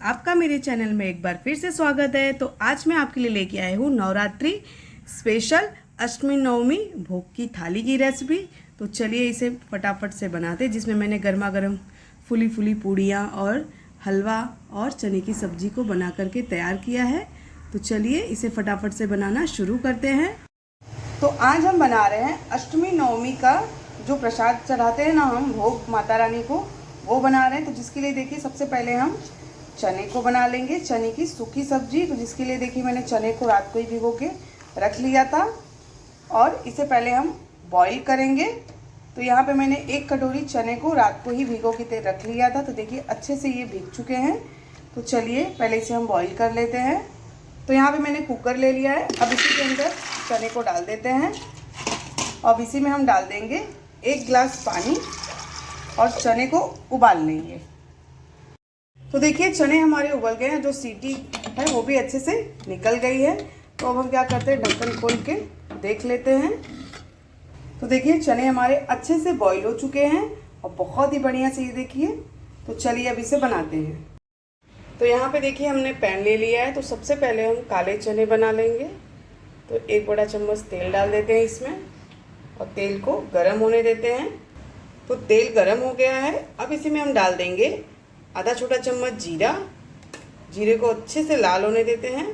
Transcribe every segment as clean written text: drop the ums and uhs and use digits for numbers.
आपका मेरे चैनल में एक बार फिर से स्वागत है। तो आज मैं आपके लिए लेके आई हूँ नवरात्रि स्पेशल अष्टमी नवमी भोग की थाली की रेसिपी। तो चलिए इसे फटाफट से बनाते हैं, जिसमें मैंने गर्मा गर्म फुली फुली पूड़ियाँ और हलवा और चने की सब्जी को बना करके तैयार किया है। तो चलिए इसे फटाफट से बनाना शुरू करते हैं। तो आज हम बना रहे हैं अष्टमी नवमी का जो प्रसाद चढ़ाते हैं ना हम भोग माता रानी को, वो बना रहे हैं। तो जिसके लिए देखिए सबसे पहले हम चने को बना लेंगे, चने की सूखी सब्जी। तो जिसके लिए देखिए मैंने चने को रात को ही भिगो के रख लिया था और इसे पहले हम बॉईल करेंगे। तो यहाँ पे मैंने 1 कटोरी चने को रात को ही भिगो के रख लिया था। तो देखिए अच्छे से ये भीग चुके हैं। तो चलिए पहले इसे हम बॉईल कर लेते हैं। तो यहाँ पे मैंने कुकर ले लिया है। अब इसी के अंदर चने को डाल देते हैं और इसी में हम डाल देंगे 1 गिलास पानी और चने को उबाल लेंगे। तो देखिए चने हमारे उबल गए हैं, जो सीटी है वो भी अच्छे से निकल गई है। तो अब हम क्या करते हैं, ढक्कन खोल के देख लेते हैं। तो देखिए चने हमारे अच्छे से बॉईल हो चुके हैं और बहुत ही बढ़िया से ये देखिए। तो चलिए अब इसे बनाते हैं। तो यहाँ पे देखिए हमने पैन ले लिया है। तो सबसे पहले हम काले चने बना लेंगे। तो 1 बड़ा चम्मच तेल डाल देते हैं इसमें और तेल को गर्म होने देते हैं। तो तेल गर्म हो गया है। अब इसी में हम डाल देंगे आधा छोटा चम्मच जीरा। जीरे को अच्छे से लाल होने देते हैं।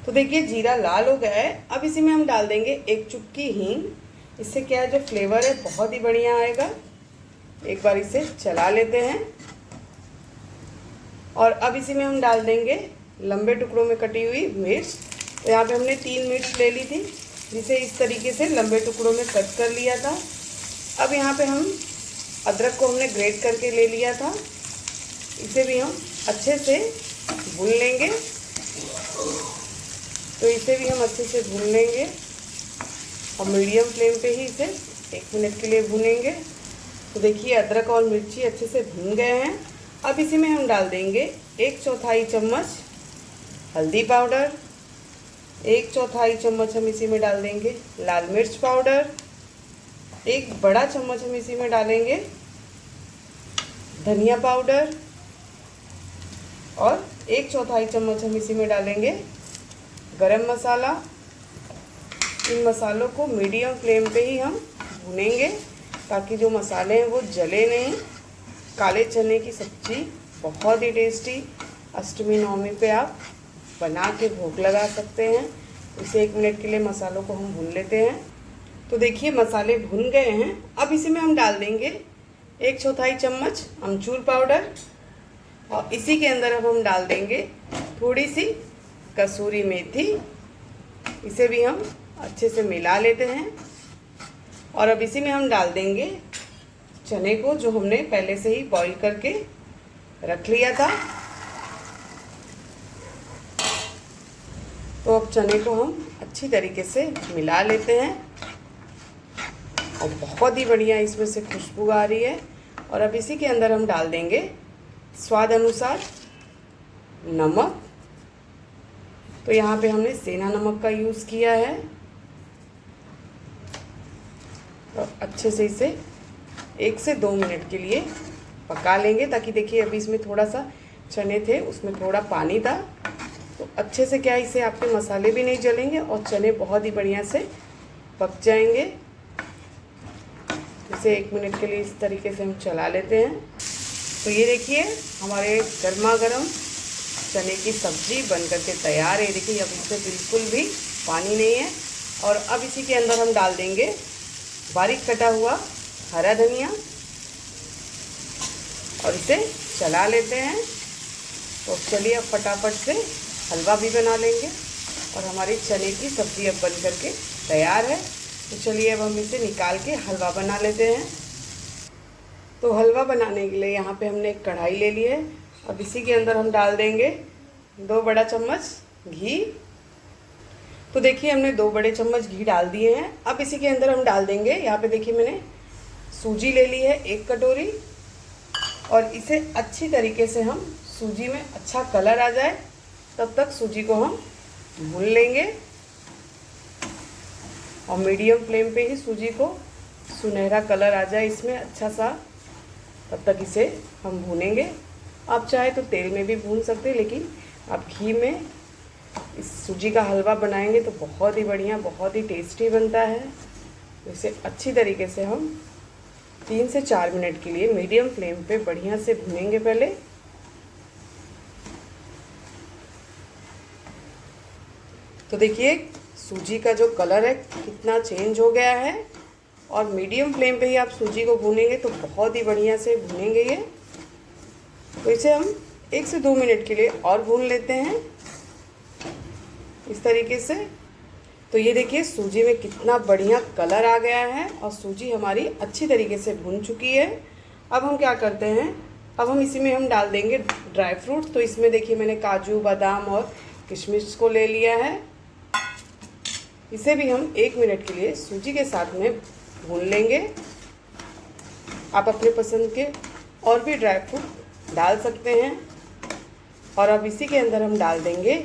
तो देखिए जीरा लाल हो गया है। अब इसी में हम डाल देंगे 1 चुटकी हींग। इससे क्या है, जो फ्लेवर है बहुत ही बढ़िया आएगा। एक बार इसे चला लेते हैं और अब इसी में हम डाल देंगे लंबे टुकड़ों में कटी हुई मिर्च। तो यहाँ पे हमने 3 मिर्च ले ली थी, जिसे इस तरीके से लंबे टुकड़ों में कट कर लिया था। अब यहाँ पे हम अदरक को हमने ग्रेट करके ले लिया था, इसे भी हम अच्छे से भून लेंगे। तो इसे भी हम अच्छे से भून लेंगे और मीडियम फ्लेम पे ही इसे 1 मिनट के लिए भूनेंगे। तो देखिए अदरक और मिर्ची अच्छे से भून गए हैं। अब इसी में हम डाल देंगे 1/4 चम्मच हल्दी पाउडर, 1/4 चम्मच हम इसी में डाल देंगे लाल मिर्च पाउडर, 1 बड़ा चम्मच हम इसी में डालेंगे धनिया पाउडर और 1/4 चम्मच हम इसी में डालेंगे गरम मसाला। इन मसालों को मीडियम फ्लेम पे ही हम भूनेंगे ताकि जो मसाले हैं वो जले नहीं। काले चने की सब्जी बहुत ही टेस्टी अष्टमी नवमी पे आप बना के भोग लगा सकते हैं। इसे 1 मिनट के लिए मसालों को हम भून लेते हैं। तो देखिए मसाले भुन गए हैं। अब इसी में हम डाल देंगे 1/4 चम्मच अमचूर पाउडर और इसी के अंदर अब हम डाल देंगे थोड़ी सी कसूरी मेथी। इसे भी हम अच्छे से मिला लेते हैं और अब इसी में हम डाल देंगे चने को, जो हमने पहले से ही बॉईल करके रख लिया था। तो अब चने को हम अच्छी तरीके से मिला लेते हैं और बहुत ही बढ़िया इसमें से खुशबू आ रही है। और अब इसी के अंदर हम डाल देंगे स्वाद अनुसार नमक। तो यहाँ पे हमने सेंधा नमक का यूज़ किया है। तो अच्छे से इसे 1 से 2 मिनट के लिए पका लेंगे, ताकि देखिए अभी इसमें थोड़ा सा चने थे, उसमें थोड़ा पानी था। तो अच्छे से क्या इसे आपके मसाले भी नहीं जलेंगे और चने बहुत ही बढ़िया से पक जाएंगे। इसे 1 मिनट के लिए इस तरीके से हम चला लेते हैं। तो ये देखिए हमारे गर्मा गर्म चने की सब्जी बन करके तैयार है। देखिए अब इसमें बिल्कुल भी पानी नहीं है। और अब इसी के अंदर हम डाल देंगे बारीक कटा हुआ हरा धनिया और इसे चला लेते हैं। तो चलिए अब फटाफट से हलवा भी बना लेंगे और हमारी चने की सब्ज़ी अब बन करके तैयार है। तो चलिए अब हम इसे निकाल के हलवा बना लेते हैं। तो हलवा बनाने के लिए यहाँ पे हमने एक कढ़ाई ले ली है। अब इसी के अंदर हम डाल देंगे 2 बड़ा चम्मच घी। तो देखिए हमने 2 बड़े चम्मच घी डाल दिए हैं। अब इसी के अंदर हम डाल देंगे, यहाँ पे देखिए मैंने सूजी ले ली है 1 कटोरी और इसे अच्छी तरीके से हम सूजी में अच्छा कलर आ जाए तब तक सूजी को हम भून लेंगे और मीडियम फ्लेम पे ही सूजी को सुनहरा कलर आ जाए इसमें अच्छा सा, तब तक इसे हम भूनेंगे। आप चाहे तो तेल में भी भून सकते हैं, लेकिन आप घी में इस सूजी का हलवा बनाएंगे तो बहुत ही बढ़िया, बहुत ही टेस्टी बनता है। इसे अच्छी तरीके से हम 3 से 4 मिनट के लिए मीडियम फ्लेम पे बढ़िया से भूनेंगे पहले। तो देखिए सूजी का जो कलर है कितना चेंज हो गया है, और मीडियम फ्लेम पे ही आप सूजी को भूनेंगे तो बहुत ही बढ़िया से भूनेंगे ये। तो इसे हम 1 से 2 मिनट के लिए और भून लेते हैं इस तरीके से। तो ये देखिए सूजी में कितना बढ़िया कलर आ गया है और सूजी हमारी अच्छी तरीके से भून चुकी है। अब हम क्या करते हैं, अब हम इसी में हम डाल देंगे ड्राई फ्रूट्स। तो इसमें देखिए मैंने काजू, बादाम और किशमिश को ले लिया है। इसे भी हम 1 मिनट के लिए सूजी के साथ में भून लेंगे। आप अपने पसंद के और भी ड्राई फ्रूट डाल सकते हैं। और अब इसी के अंदर हम डाल देंगे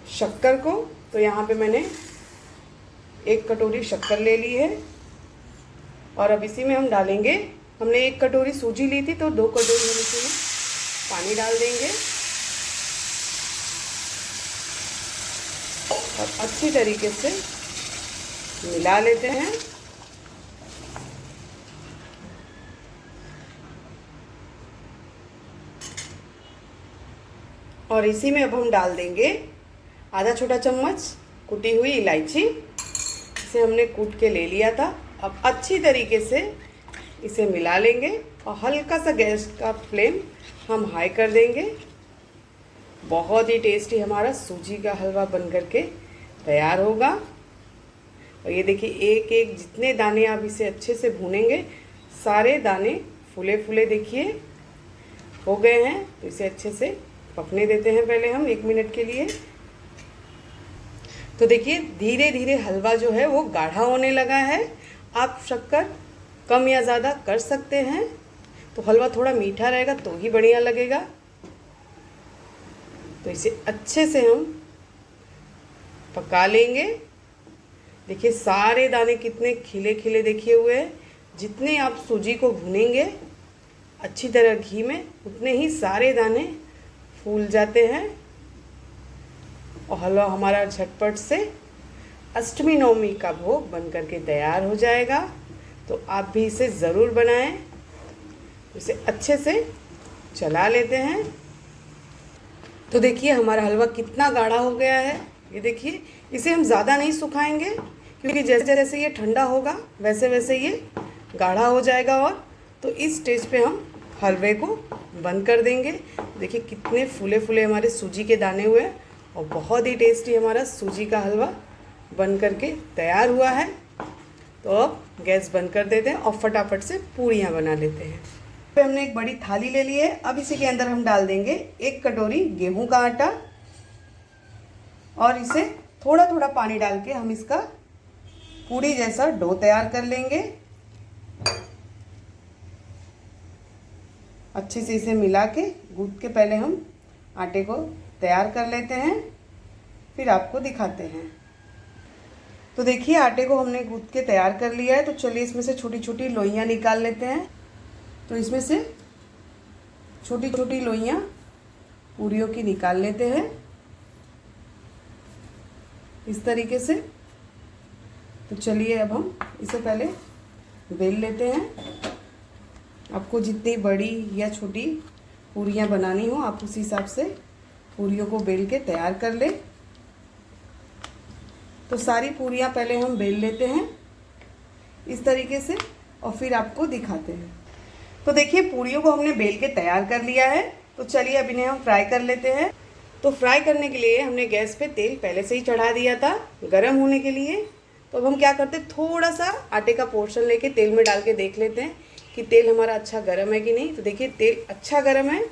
शक्कर को। तो यहाँ पे मैंने 1 कटोरी शक्कर ले ली है, और अब इसी में हम डालेंगे, हमने 1 कटोरी सूजी ली थी तो 2 कटोरी हम इसमें पानी डाल देंगे और अच्छी तरीके से मिला लेते हैं। और इसी में अब हम डाल देंगे आधा छोटा चम्मच कुटी हुई इलायची। इसे हमने कूट के ले लिया था। अब अच्छी तरीके से इसे मिला लेंगे और हल्का सा गैस का फ्लेम हम हाई कर देंगे। बहुत ही टेस्टी हमारा सूजी का हलवा बन करके तैयार होगा। और ये देखिए एक एक जितने दाने आप इसे अच्छे से भूनेंगे सारे दाने फूले फूले देखिए हो गए हैं। तो इसे अच्छे से पकने देते हैं पहले हम 1 मिनट के लिए। तो देखिए धीरे धीरे हलवा जो है वो गाढ़ा होने लगा है। आप शक्कर कम या ज़्यादा कर सकते हैं, तो हलवा थोड़ा मीठा रहेगा तो ही बढ़िया लगेगा। तो इसे अच्छे से हम पका लेंगे। देखिए सारे दाने कितने खिले खिले देखिए हुए हैं। जितने आप सूजी को भूनेंगे अच्छी तरह घी में, उतने ही सारे दाने फूल जाते हैं और हलवा हमारा झटपट से अष्टमी नवमी का भोग बन करके तैयार हो जाएगा। तो आप भी इसे ज़रूर बनाएं। इसे अच्छे से चला लेते हैं। तो देखिए हमारा हलवा कितना गाढ़ा हो गया है। ये देखिए इसे हम ज़्यादा नहीं सुखाएंगे, क्योंकि जैसे जैसे ये ठंडा होगा वैसे वैसे ये गाढ़ा हो जाएगा। और तो इस स्टेज पे हम हलवे को बंद कर देंगे। देखिए कितने फूले फूले हमारे सूजी के दाने हुए हैं और बहुत ही टेस्टी हमारा सूजी का हलवा बन करके तैयार हुआ है। तो अब गैस बंद कर देते हैं और फटाफट से पूड़ियाँ बना लेते हैं। पे हमने एक बड़ी थाली ले ली है। अब इसी के अंदर हम डाल देंगे 1 कटोरी गेहूं का आटा, और इसे थोड़ा थोड़ा पानी डाल के हम इसका पूड़ी जैसा डो तैयार कर लेंगे। अच्छे से इसे मिला के गूंथ के पहले हम आटे को तैयार कर लेते हैं, फिर आपको दिखाते हैं। तो देखिए आटे को हमने गूंथ के तैयार कर लिया है। तो चलिए इसमें से छोटी छोटी लोइयाँ निकाल लेते हैं। तो इसमें से छोटी छोटी लोइयाँ पूड़ियों की निकाल लेते हैं इस तरीके से। तो चलिए अब हम इसे पहले बेल लेते हैं। आपको जितनी बड़ी या छोटी पूड़ियाँ बनानी हो आप उस हिसाब से पूड़ियों को बेल के तैयार कर लें। तो सारी पूड़ियाँ पहले हम बेल लेते हैं इस तरीके से और फिर आपको दिखाते हैं। तो देखिए पूड़ियों को हमने बेल के तैयार कर लिया है। तो चलिए अब इन्हें हम फ्राई कर लेते हैं। तो फ्राई करने के लिए हमने गैस पे तेल पहले से ही चढ़ा दिया था गरम होने के लिए। तो अब हम क्या करते हैं, थोड़ा सा आटे का पोर्शन लेके तेल में डाल के देख लेते हैं कि तेल हमारा अच्छा गर्म है कि नहीं। तो देखिए तेल अच्छा गर्म है।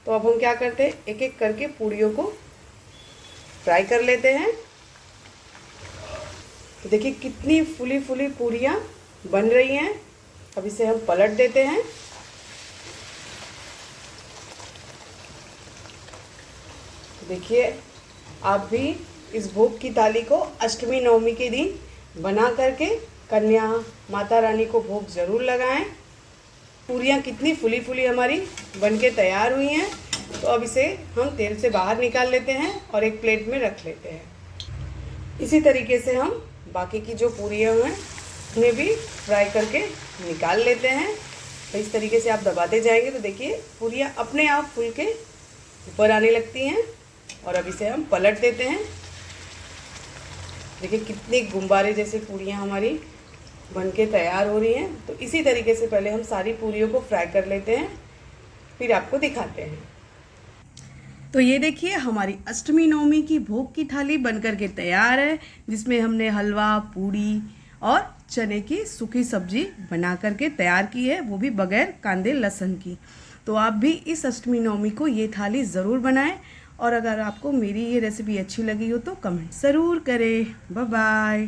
तो अब हम क्या करते हैं, एक एक करके पूड़ियों को फ्राई कर लेते हैं। तो देखिए कितनी फूली फूली पूड़ियाँ बन रही हैं। अब इसे हम पलट देते हैं। देखिए आप भी इस भोग की थाली को अष्टमी नवमी के दिन बना करके कन्या माता रानी को भोग ज़रूर लगाएं। पूरियाँ कितनी फुली फुली हमारी बनके तैयार हुई हैं। तो अब इसे हम तेल से बाहर निकाल लेते हैं और एक प्लेट में रख लेते हैं। इसी तरीके से हम बाकी की जो पूरियाँ हैं उन्हें भी फ्राई करके निकाल लेते हैं। तो इस तरीके से आप दबाते जाएंगे तो देखिए पूरियाँ अपने आप फूल के ऊपर आने लगती हैं। और अब इसे हम पलट देते हैं। देखिए कितनी गुब्बारे जैसे पूरियाँ हमारी बनके तैयार हो रही हैं। तो इसी तरीके से पहले हम सारी पूरियों को फ्राई कर लेते हैं, फिर आपको दिखाते हैं। तो ये देखिए हमारी अष्टमी नवमी की भोग की थाली बनकर के तैयार है, जिसमें हमने हलवा, पूड़ी और चने की सूखी सब्जी बना करके तैयार की है, वो भी बगैर कांदे लहसुन की। तो आप भी इस अष्टमी नवमी को ये थाली ज़रूर बनाएं। और अगर आपको मेरी ये रेसिपी अच्छी लगी हो तो कमेंट ज़रूर करें। Bye bye.